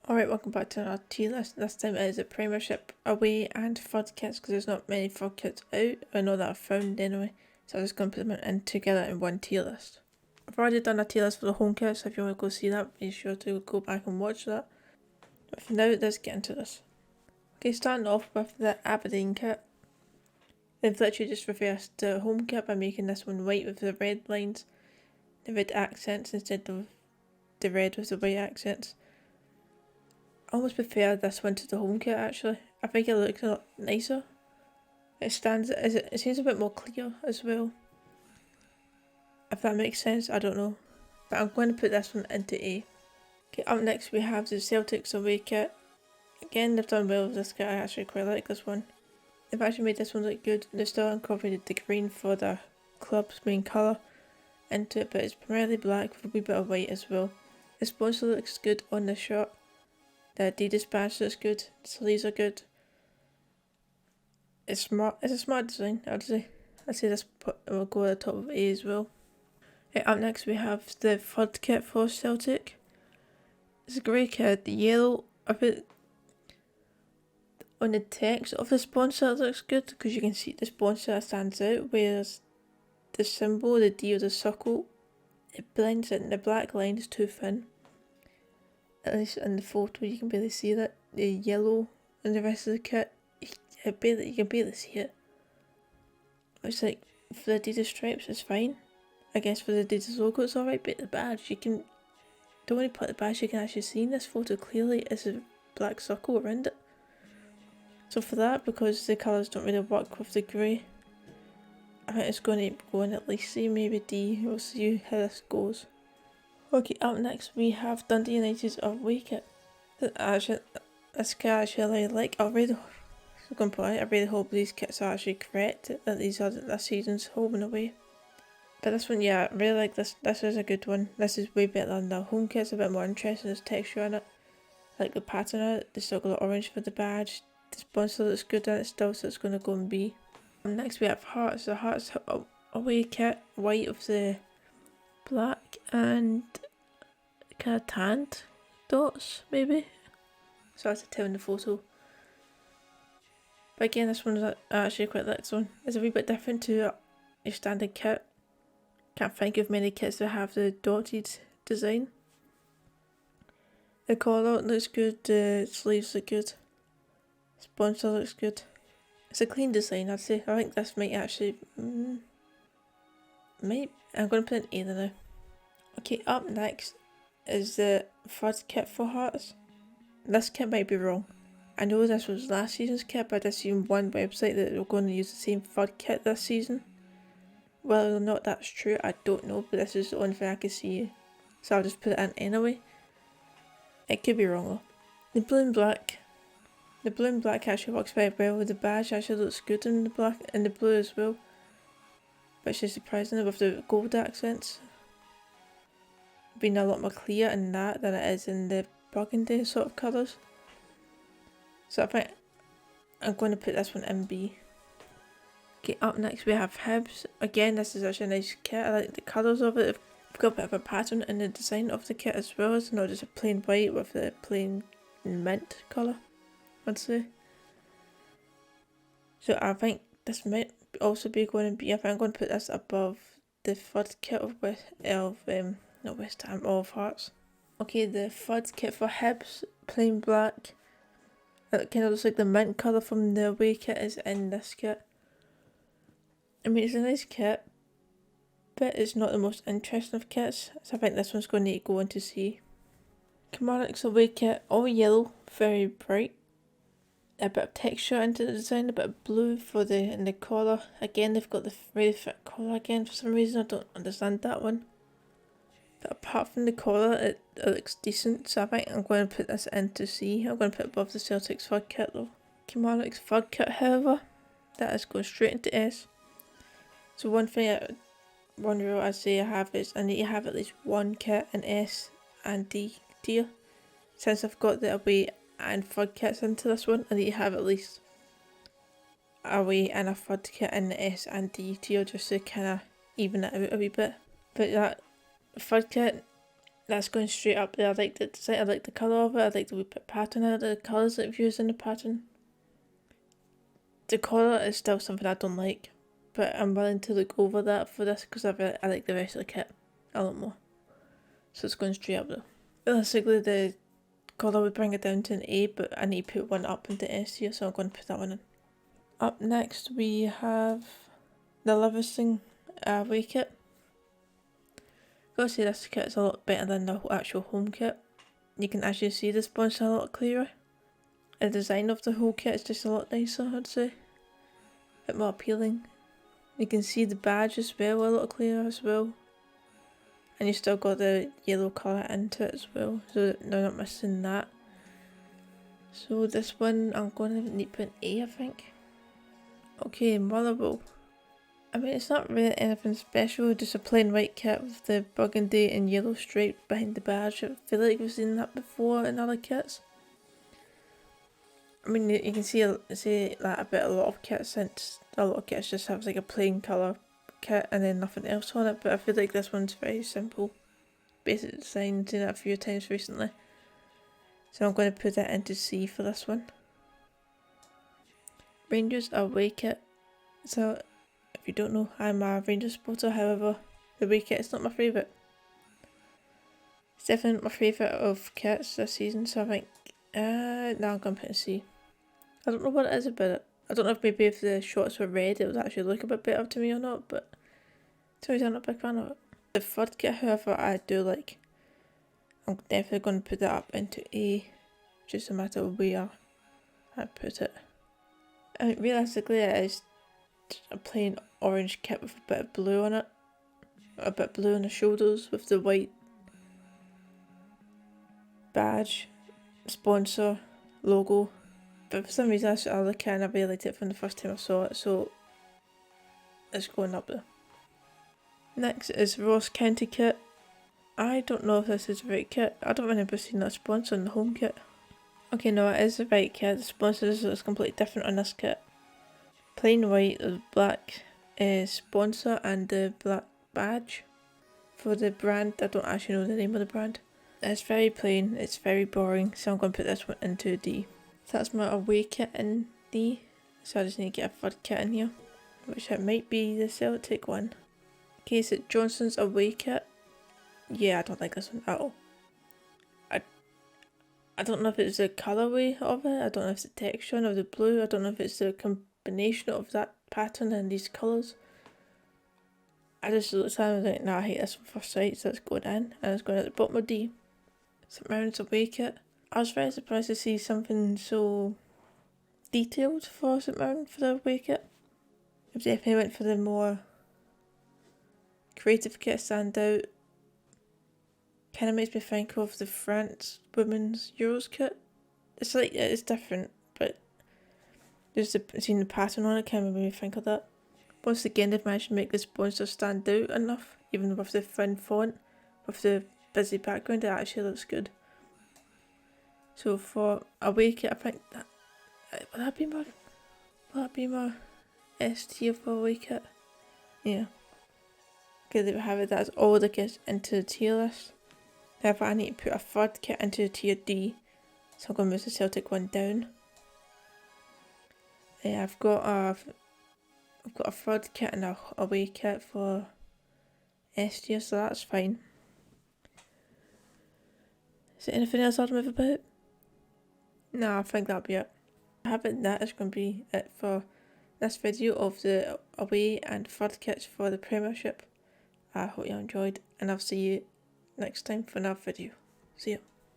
Alright, welcome back to our tier list. This time it is a Premiership away and FUD kits because there's not many FUD kits out. I know that I've found anyway. So I'm just going to put them in together in one tier list. I've already done a tier list for the home kit, so if you want to go see that, be sure to go back and watch that. But for now, let's get into this. Okay, starting off with the Aberdeen kit. They've literally just reversed the home kit by making this one white with the red lines, the red accents instead of the red with the white accents. I almost prefer this one to the home kit actually. I think it looks a lot nicer. It seems a bit more clear as well. If that makes sense, I don't know. But I'm going to put this one into A. Okay, up next we have the Celtics away kit. Again, they've done well with this kit. I actually quite like this one. They've actually made this one look good. They've still incorporated the green for the club's main colour into it, but it's primarily black with a wee bit of white as well. The sponsor looks good on the shirt. The Adidas badge looks good, the sleeves are good. It's a smart design, I'd say. I'd say this will go at the top of A as well. Up next we have the FUD kit for Celtic. It's a grey kit, the yellow, a bit on the text of the sponsor it looks good because you can see the sponsor stands out, whereas the symbol, the D or the circle, it blends in, the black line is too thin. At least in the photo you can barely see that. The yellow and the rest of the kit, you can barely see it. It's like, for the Adidas stripes it's fine. I guess for the Adidas logo it's alright, but the badge, the only part of the badge you can actually see in this photo clearly is a black circle around it. So for that, because the colours don't really work with the grey, I think it's going to go in at least C, maybe D. We'll see how this goes. Okay, up next we have Dundee United's away kit. This kit I actually like. I really hope these kits are actually correct, that these are this season's home and away. But this one, yeah, I really like this. This is a good one. This is way better than the home kit. It's a bit more interesting. There's texture in it. I like the pattern on it. They still got the orange for the badge. The sponsor looks good in it still, so it's going to go in B. And next we have Hearts. The Hearts away kit, white with the black and kind of tanned dots, maybe. So I have to tell in the photo. But again, this one I actually quite like this one. It's a wee bit different to your standard kit. Can't think of many kits that have the dotted design. The collar looks good, the sleeves look good. Sponsor looks good. It's a clean design, I'd say. I think this might actually... I'm going to put an A there now. Okay, up next is the FUD kit for Hearts. This kit might be wrong. I know this was last season's kit, but I just seen one website that they were going to use the same FUD kit this season. Whether or not that's true, I don't know, but this is the only thing I can see. So I'll just put it in anyway. It could be wrong though. The blue and black actually works very well with the badge. Actually looks good in the black and the blue as well. Which is surprising with the gold accents being a lot more clear in that than it is in the burgundy sort of colours. So I think I'm going to put this one in B. Okay, up next we have Hibs. Again, this is actually a nice kit. I like the colours of it. We've got a bit of a pattern in the design of the kit as well. It's not just a plain white with the plain mint colour, I'd say. So I think this might also be going to be, I think I'm going to put this above the FUD kit of Hearts. Okay, the FUD kit for Hibs, plain black. It kind of looks like the mint colour from the away kit is in this kit. I mean, it's a nice kit, but it's not the most interesting of kits, so I think this one's going to go into C. Kilmarnock's away kit, all yellow, very bright. A bit of texture into the design, a bit of blue in the collar. Again, they've got the really thick collar again for some reason. I don't understand that one. But apart from the collar, it looks decent, so I think I'm going to put this into C. I'm going to put it above the Celtics FUD kit though. Kilmarnock's FUD kit, however, that is going straight into S. So one rule I'd say I have is I need to have at least one kit in S and D tier. Since I've got the away and FUD kits into this one, I need to have at least away and a FUD kit in the S and D tier just to kind of even it out a wee bit. But that FUD kit, That's going straight up there. I like the design, I like the colour of it, I like the wee bit pattern, I like the colours that I've used in the pattern. The collar is still something I don't like, but I'm willing to look over that for this because I like the rest of the kit a lot more. So it's going straight up there. Realistically, the collar would bring it down to an A, but I need to put one up into S tier, so I'm going to put that one in. Up next, we have the Livingston away kit. Gotta say this kit is a lot better than the actual home kit. You can actually see the sponsor a lot clearer. The design of the whole kit is just a lot nicer, I'd say. A bit more appealing. You can see the badge as well, a lot clearer as well. And you still got the yellow colour into it as well, so they're not missing that. So this one I'm going to need to put an A, I think. Okay, Motherwell. I mean, it's not really anything special, just a plain white kit with the burgundy and yellow stripe behind the badge. I feel like we've seen that before in other kits. I mean, you can see that about a lot of kits, since a lot of kits just have like a plain colour kit and then nothing else on it, but I feel like this one's very simple. Basic design, seen it a few times recently. So I'm going to put it into C for this one. Rangers away kit. So, if you don't know, I'm a Rangers supporter, however, the away kit is not my favourite. It's definitely not my favourite of kits this season, so I think, now I'm going to put a C. I don't know what it is about it. I don't know if maybe if the shots were red it would actually look a bit better to me or not, but to me I'm not a big fan of it. The third kit, however, I do like. I'm definitely going to put that up into A, just a matter of where I put it. I mean, realistically it is a plain orange kit with a bit of blue on it. A bit of blue on the shoulders with the white badge, sponsor, logo. But for some reason I like it and I really liked it from the first time I saw it, so it's going up there. Next is Ross County kit. I don't know if this is the right kit. I don't remember seeing that sponsor in the home kit. Okay, no, it is the right kit. The sponsor is completely different on this kit. Plain white with black sponsor and the black badge for the brand. I don't actually know the name of the brand. It's very plain, it's very boring, so I'm going to put this one into D. So that's my away kit in D. So I just need to get a third kit in here, which it might be the Celtic one. Okay, so Johnson's away kit. Yeah, I don't like this one at all. I don't know if it's the colourway of it, I don't know if it's the texture of the blue, I don't know if it's the combination of that pattern and these colours. I just looked at it and was like, nah, I hate this one first sight, so it's going in, and it's going at the bottom of D. St Mary's away kit. I was very surprised to see something so detailed for St Mary's for the away kit. I definitely went for the more creative kit, stand out. Kind of makes me think of the France women's Euros kit. It's like, it's different, but just seeing the pattern on it kind of made me think of that. Once again, they've managed to make the sponsor stand out enough, even with the thin font, with the busy background, it actually looks good. So for away kit, I think that will that be my S tier for away kit? Yeah. Okay, there we have it. That's all the kits into the tier list. However, I need to put a third kit into the tier D, so I'm going to move the Celtic one down. I've got a third kit and a away kit for S tier, so that's fine. Is there anything else I'd move about? No, I think that'll be it. That is going to be it for this video of the away and third kits for the Premiership. I hope you enjoyed, and I'll see you next time for another video. See ya.